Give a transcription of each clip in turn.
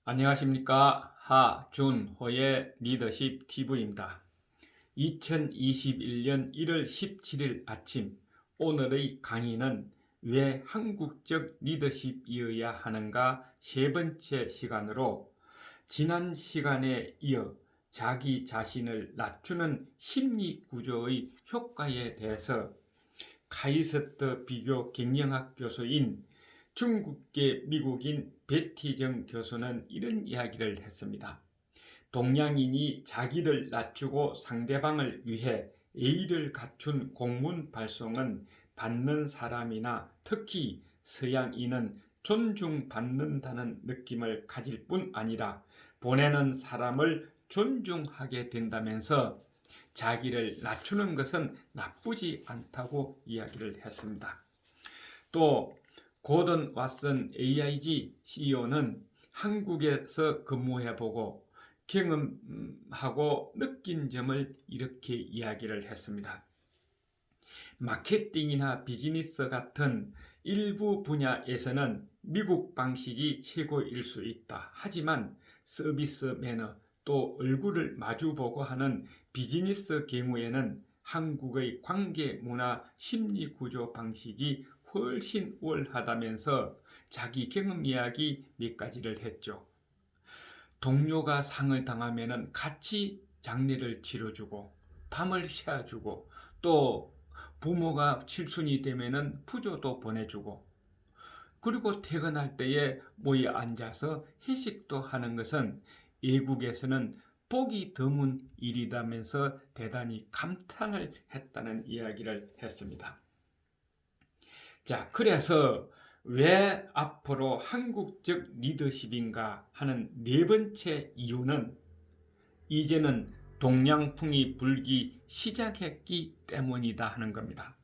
안녕하십니까. 하준호의 리더십 TV입니다. 2021년 1월 17일 아침, 오늘의 강의는 왜 한국적 리더십이어야 하는가 세 번째 시간으로 지난 시간에 이어 자기 자신을 낮추는 심리 구조의 효과에 대해서 카이스트 비교 경영학 교수인 중국계 미국인 베티정 교수는 이런 이야기를 했습니다. 동양인이 자기를 낮추고 상대방을 위해 예의를 갖춘 공문 발송은 받는 사람이나 특히 서양인은 존중받는다는 느낌을 가질 뿐 아니라 보내는 사람을 존중하게 된다면서 자기를 낮추는 것은 나쁘지 않다고 이야기를 했습니다. 또 고든 왓슨 AIG CEO는 한국에서 근무해보고 경험하고 느낀 점을 이렇게 이야기를 했습니다. 마케팅이나 비즈니스 같은 일부 분야에서는 미국 방식이 최고일 수 있다. 하지만 서비스 매너 또 얼굴을 마주보고 하는 비즈니스 경우에는 한국의 관계 문화 심리 구조 방식이 훨씬 우월하다면서 자기 경험 이야기 몇 가지를 했죠. 동료가 상을 당하면 같이 장례를 치러주고 밤을 새주고 또 부모가 칠순이 되면 부조도 보내주고 그리고 퇴근할 때에 모여 앉아서 회식도 하는 것은 외국에서는 보기 드문 일이라면서 대단히 감탄을 했다는 이야기를 했습니다. 자, 그래서 왜 앞으로 한국적 리더십인가 하는 네 번째 이유는 이제는 동양풍이 불기 시작했기 때문이다 하는 겁니다.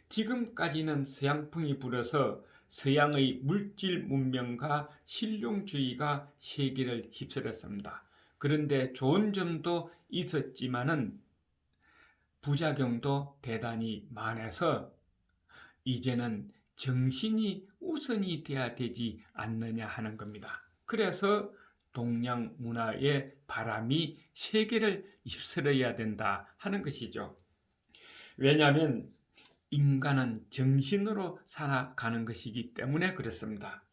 지금까지는 서양풍이 불어서 서양의 물질 문명과 실용주의가 세계를 휩쓸었습니다. 그런데 좋은 점도 있었지만은 부작용도 대단히 많아서 이제는 정신이 우선이 돼야 되지 않느냐 하는 겁니다. 그래서 동양 문화의 바람이 세계를 휩쓸어야 된다 하는 것이죠. 왜냐하면 인간은 정신으로 살아가는 것이기 때문에 그렇습니다.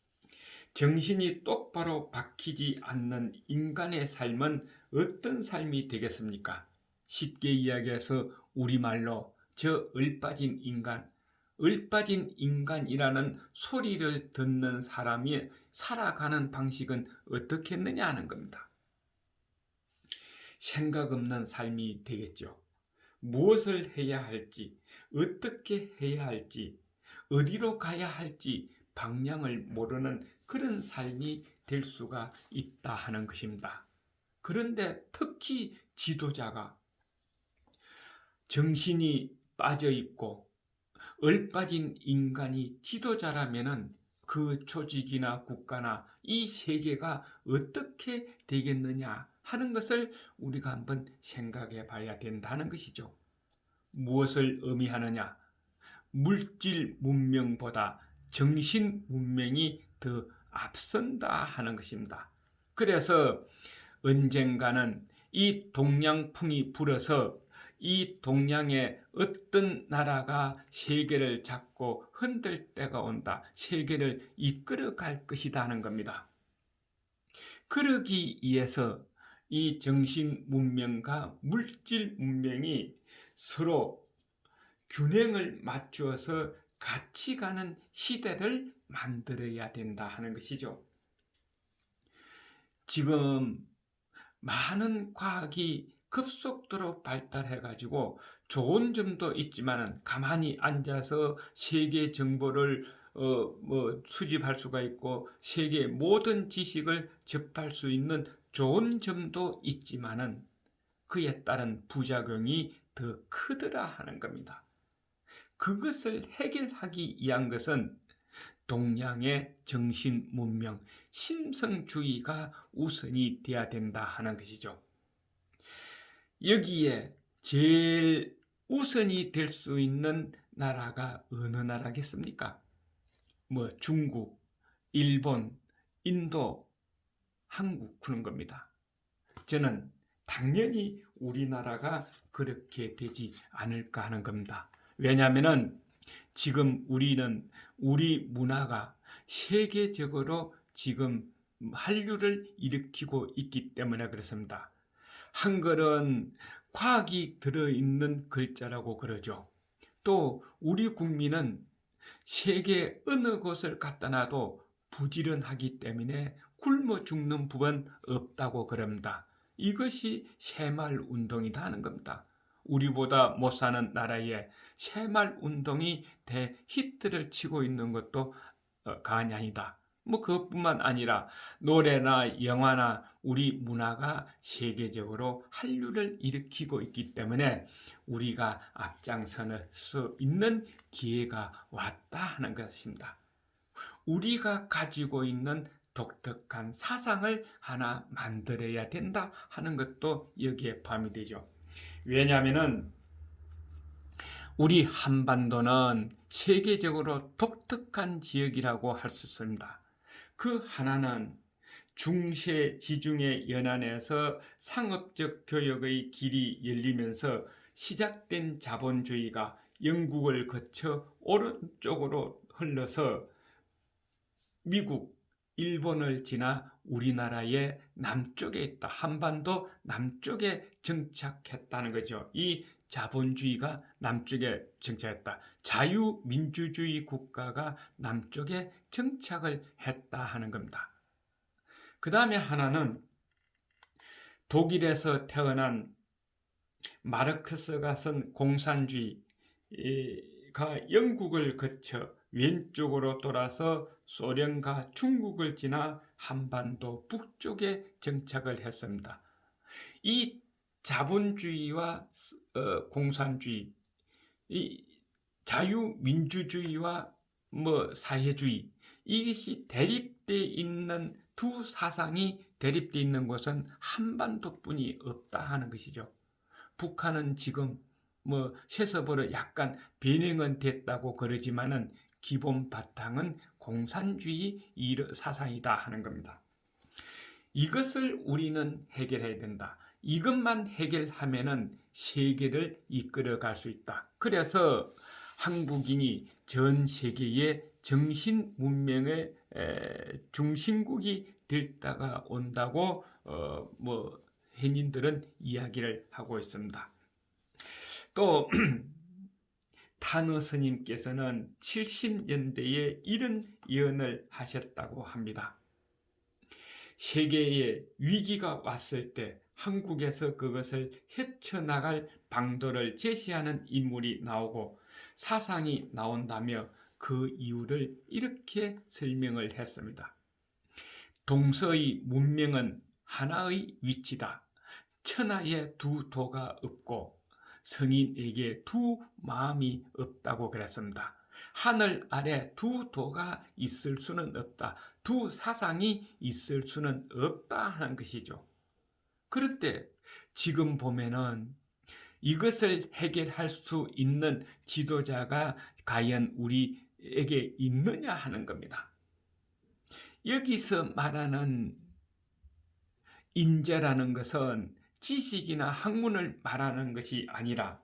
정신이 똑바로 박히지 않는 인간의 삶은 어떤 삶이 되겠습니까? 쉽게 이야기해서 우리말로 저 을빠진 인간, 을빠진 인간이라는 소리를 듣는 사람이 살아가는 방식은 어떻겠느냐 하는 겁니다. 생각 없는 삶이 되겠죠. 무엇을 해야 할지, 어떻게 해야 할지, 어디로 가야 할지 방향을 모르는 그런 삶이 될 수가 있다 하는 것입니다. 그런데 특히 지도자가 정신이 빠져 있고 얼빠진 인간이 지도자라면은 그 조직이나 국가나 이 세계가 어떻게 되겠느냐 하는 것을 우리가 한번 생각해 봐야 된다는 것이죠. 무엇을 의미하느냐? 물질 문명보다 정신 문명이 더 앞선다 하는 것입니다. 그래서 언젠가는 이 동양풍이 불어서 이 동양의 어떤 나라가 세계를 잡고 흔들 때가 온다. 세계를 이끌어 갈 것이다 하는 겁니다. 그러기 위해서 이 정신 문명과 물질 문명이 서로 균형을 맞추어서 같이 가는 시대를 만들어야 된다 하는 것이죠. 지금 많은 과학이 급속도로 발달해가지고 좋은 점도 있지만 가만히 앉아서 세계 정보를 수집할 수가 있고 세계 모든 지식을 접할 수 있는 좋은 점도 있지만은 그에 따른 부작용이 더 크더라 하는 겁니다. 그것을 해결하기 위한 것은 동양의 정신 문명, 신성주의가 우선이 돼야 된다 하는 것이죠. 여기에 제일 우선이 될 수 있는 나라가 어느 나라겠습니까? 중국, 일본, 인도, 한국 그런 겁니다. 저는 당연히 우리나라가 그렇게 되지 않을까 하는 겁니다. 왜냐하면은 지금 우리는 우리 문화가 세계적으로 지금 한류를 일으키고 있기 때문에 그렇습니다. 한글은 과학이 들어있는 글자라고 그러죠. 또 우리 국민은 세계 어느 곳을 갖다 놔도 부지런하기 때문에 굶어 죽는 법은 없다고 그럽니다. 이것이 새마을 운동이다 하는 겁니다. 우리보다 못 사는 나라에 새마을 운동이 대히트를 치고 있는 것도 과언이 아니다. 그것뿐만 아니라 노래나 영화나 우리 문화가 세계적으로 한류를 일으키고 있기 때문에 우리가 앞장설 수 있는 기회가 왔다 하는 것입니다. 우리가 가지고 있는 독특한 사상을 하나 만들어야 된다 하는 것도 여기에 포함이 되죠. 왜냐하면은 우리 한반도는 세계적으로 독특한 지역이라고 할 수 있습니다. 그 하나는 중세 지중해 연안에서 상업적 교역의 길이 열리면서 시작된 자본주의가 영국을 거쳐 오른쪽으로 흘러서 미국, 일본을 지나 우리나라의 남쪽에 있다. 한반도 남쪽에 정착했다는 거죠. 이 자본주의가 남쪽에 정착했다. 자유민주주의 국가가 남쪽에 정착을 했다 하는 겁니다. 그 다음에 하나는 독일에서 태어난 마르크스가 쓴 공산주의가 영국을 거쳐 왼쪽으로 돌아서 소련과 중국을 지나 한반도 북쪽에 정착을 했습니다. 이 자본주의와 공산주의, 이 자유민주주의와 사회주의, 이것이 대립되어 있는 두 사상이 대립되어 있는 곳은 한반도뿐이 없다 하는 것이죠. 북한은 지금 세습으로 약간 변형은 됐다고 그러지만은 기본 바탕은 공산주의 사상이다 하는 겁니다. 이것을 우리는 해결해야 된다. 이것만 해결하면은 세계를 이끌어갈 수 있다. 그래서 한국인이 전 세계의 정신 문명의 중심국이 됐다가 온다고 해인들은 이야기를 하고 있습니다. 또 탄어 스님께서는 70년대에 이런 예언을 하셨다고 합니다. 세계에 위기가 왔을 때 한국에서 그것을 헤쳐나갈 방도를 제시하는 인물이 나오고 사상이 나온다며 그 이유를 이렇게 설명을 했습니다. 동서의 문명은 하나의 위치다. 천하에 두 도가 없고 성인에게 두 마음이 없다고 그랬습니다. 하늘 아래 두 도가 있을 수는 없다. 두 사상이 있을 수는 없다 하는 것이죠. 그런데 지금 보면은 이것을 해결할 수 있는 지도자가 과연 우리에게 있느냐 하는 겁니다. 여기서 말하는 인재라는 것은 지식이나 학문을 말하는 것이 아니라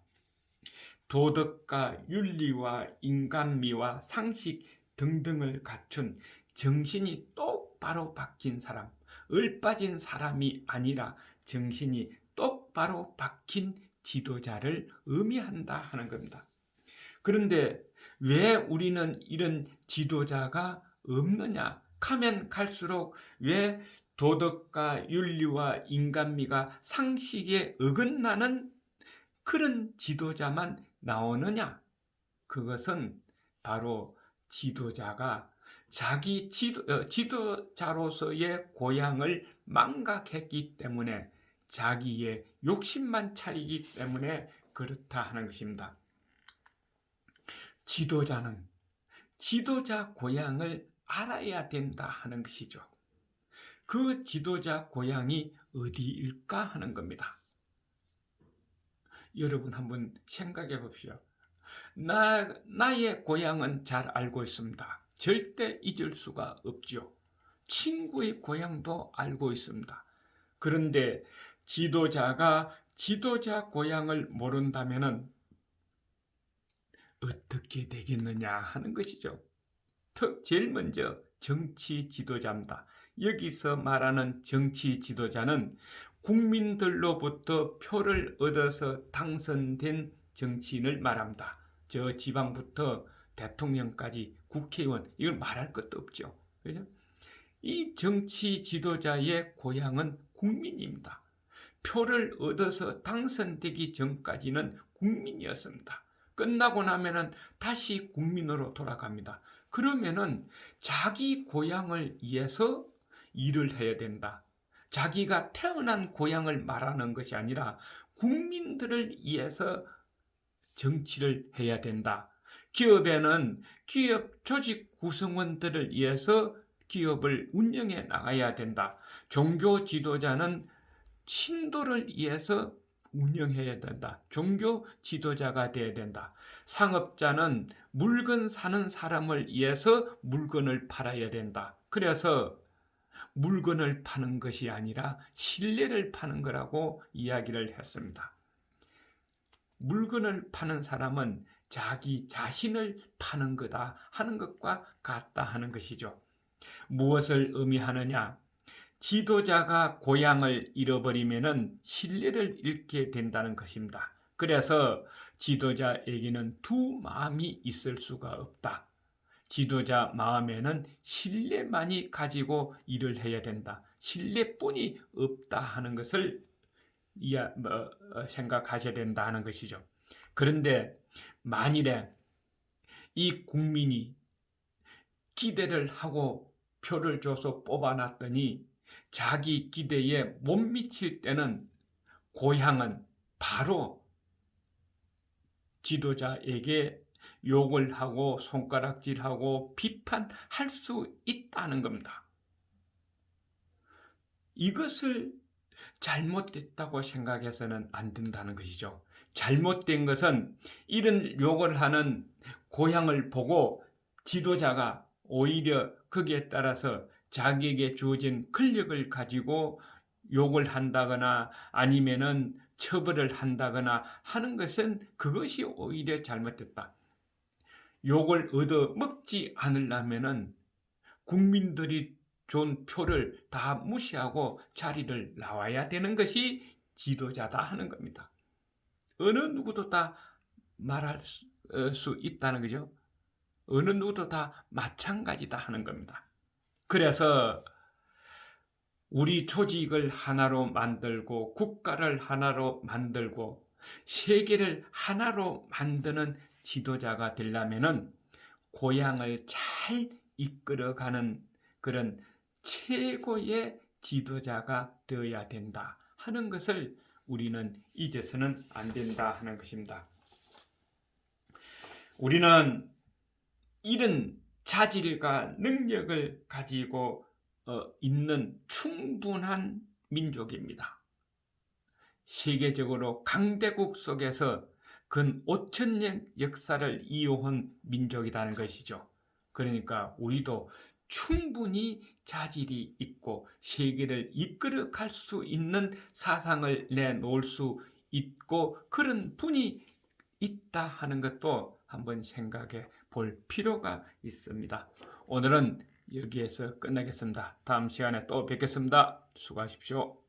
도덕과 윤리와 인간미와 상식 등등을 갖춘 정신이 똑바로 박힌 사람, 을빠진 사람이 아니라 정신이 똑바로 박힌 지도자를 의미한다 하는 겁니다. 그런데 왜 우리는 이런 지도자가 없느냐? 가면 갈수록 왜 도덕과 윤리와 인간미가 상식에 어긋나는 그런 지도자만 나오느냐? 그것은 바로 지도자가 자기 지도자로서의 고향을 망각했기 때문에 자기의 욕심만 차리기 때문에 그렇다 하는 것입니다. 지도자는 지도자 고향을 알아야 된다 하는 것이죠. 그 지도자 고향이 어디일까 하는 겁니다. 여러분 한번 생각해 봅시오. 나의 고향은 잘 알고 있습니다. 절대 잊을 수가 없죠. 친구의 고향도 알고 있습니다. 그런데 지도자가 지도자 고향을 모른다면은 어떻게 되겠느냐 하는 것이죠. 제일 먼저 정치 지도자입니다. 여기서 말하는 정치 지도자는 국민들로부터 표를 얻어서 당선된 정치인을 말합니다. 저 지방부터 대통령까지 국회의원, 이걸 말할 것도 없죠. 그죠? 이 정치 지도자의 고향은 국민입니다. 표를 얻어서 당선되기 전까지는 국민이었습니다. 끝나고 나면은 다시 국민으로 돌아갑니다. 그러면은 자기 고향을 위해서 일을 해야 된다. 자기가 태어난 고향을 말하는 것이 아니라 국민들을 위해서 정치를 해야 된다. 기업에는 기업 조직 구성원들을 위해서 기업을 운영해 나가야 된다. 종교 지도자는 신도를 위해서 운영해야 된다. 종교 지도자가 되어야 된다. 상업자는 물건 사는 사람을 위해서 물건을 팔아야 된다. 그래서 물건을 파는 것이 아니라 신뢰를 파는 거라고 이야기를 했습니다. 물건을 파는 사람은 자기 자신을 파는 거다 하는 것과 같다 하는 것이죠. 무엇을 의미하느냐? 지도자가 고향을 잃어버리면 신뢰를 잃게 된다는 것입니다. 그래서 지도자에게는 두 마음이 있을 수가 없다. 지도자 마음에는 신뢰만이 가지고 일을 해야 된다. 신뢰뿐이 없다 하는 것을 생각하셔야 된다 하는 것이죠. 그런데 만일에 이 국민이 기대를 하고 표를 줘서 뽑아놨더니 자기 기대에 못 미칠 때는 고향은 바로 지도자에게 욕을 하고 손가락질하고 비판할 수 있다는 겁니다. 이것을 잘못됐다고 생각해서는 안 된다는 것이죠. 잘못된 것은 이런 욕을 하는 고향을 보고 지도자가 오히려 거기에 따라서 자기에게 주어진 권력을 가지고 욕을 한다거나 아니면은 처벌을 한다거나 하는 것은 그것이 오히려 잘못됐다. 욕을 얻어 먹지 않으려면은 국민들이 준 표를 다 무시하고 자리를 나와야 되는 것이 지도자다 하는 겁니다. 어느 누구도 다 말할 수 있다는 거죠. 어느 누구도 다 마찬가지다 하는 겁니다. 그래서 우리 조직을 하나로 만들고 국가를 하나로 만들고 세계를 하나로 만드는 지도자가 되려면은 고향을 잘 이끌어가는 그런 최고의 지도자가 되어야 된다 하는 것을 우리는 잊어서는 안 된다 하는 것입니다. 우리는 이런 자질과 능력을 가지고 있는 충분한 민족입니다. 세계적으로 강대국 속에서 근 5,000년 역사를 이어온 민족이라는 것이죠. 그러니까 우리도 충분히 자질이 있고 세계를 이끌어갈 수 있는 사상을 내놓을 수 있고 그런 분이 있다 하는 것도 한번 생각해 볼 필요가 있습니다. 오늘은 여기에서 끝내겠습니다. 다음 시간에 또 뵙겠습니다. 수고하십시오.